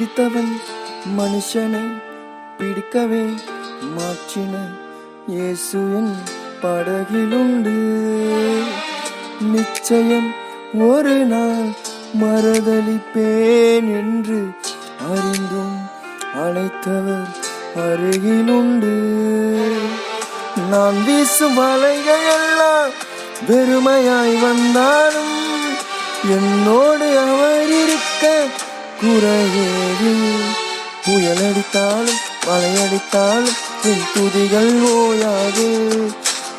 பிடித்தவன் மனுஷனை பிடிக்கவே மாற்றின இயேசு என் படகிலுண்டு. நிச்சயம் ஒரு நாள் மறுதலிப்பேன் என்று அறிந்தும் அழைத்தவர் அருகிலுண்டு. நான் வீசும் வலைகள் எல்லாம் வெறுமையாய் வந்தாலும் என்னோடு அவர் இருக்க குறையேது. புயலடித்தாலும் மழையடித்தாலும் என் துதிகள் ஓயாது.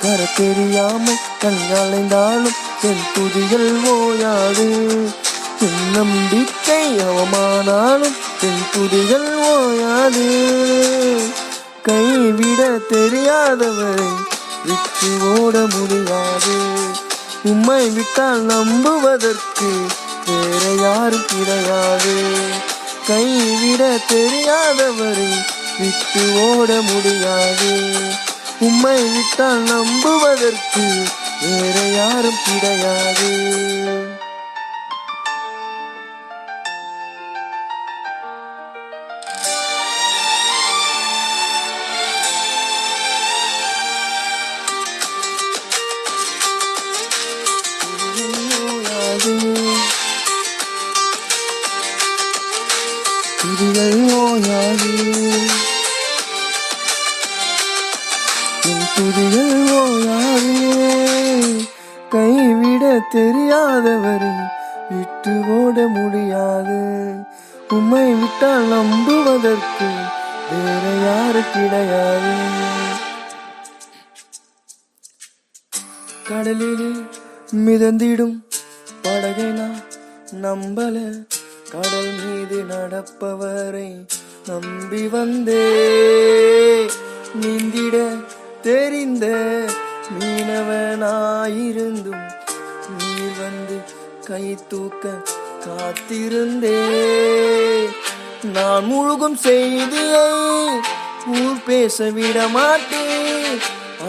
கரை தெரியாமல் கண்களைந்தாலும் என் துதிகள் ஓயாது. என் நம்பிக்கை அவமானாலும் என் துதிகள் ஓயாது. கைவிட தெரியாதவரை விட்டு ஓட முடியாது. உம்மை விட்டால் நம்புவதற்கு வேற யாரும் கிடையாது. கைவிட தெரியாதவரை விட்டு ஓட முடியாது. உம்மை விட்டால் நம்புவதற்கு வேற யாரும் கிடையாது. துதிகள் ஓயாது. என் துதிகள் ஓயாது. கைவிட தெரியாதவரை விட்டு ஓட முடியாது. உம்மை விட்டால் நம்புவதற்கு வேற யாரு கிடையாது. கடலில் மிதந்திடும் படகை நான் நம்பல. கடல் மீது நடப்பவரை நம்பி வந்தே. நீந்திட தெரிந்த மீனவனாயிருந்தும் நீர் வந்து கை தூக்க காத்திருந்தே. நான் முழுகும் செய்தியை ஊர் பேச விட மாட்டேன்.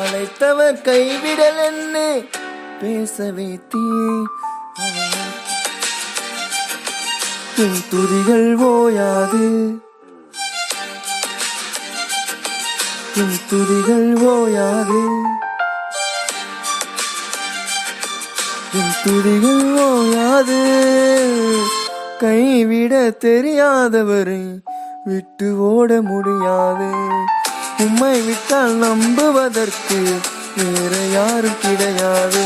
அழைத்தவர் கைவிடல் என்ன பேச வைத்தே. என் துதிகள் ஓயாது. என் துதிகள் ஓயாது. என் துதிகள் ஓயாது. கைவிட தெரியாதவரை விட்டு ஓட முடியாது. உம்மை விட்டால் நம்புவதற்கு வேற யாரும் கிடையாது.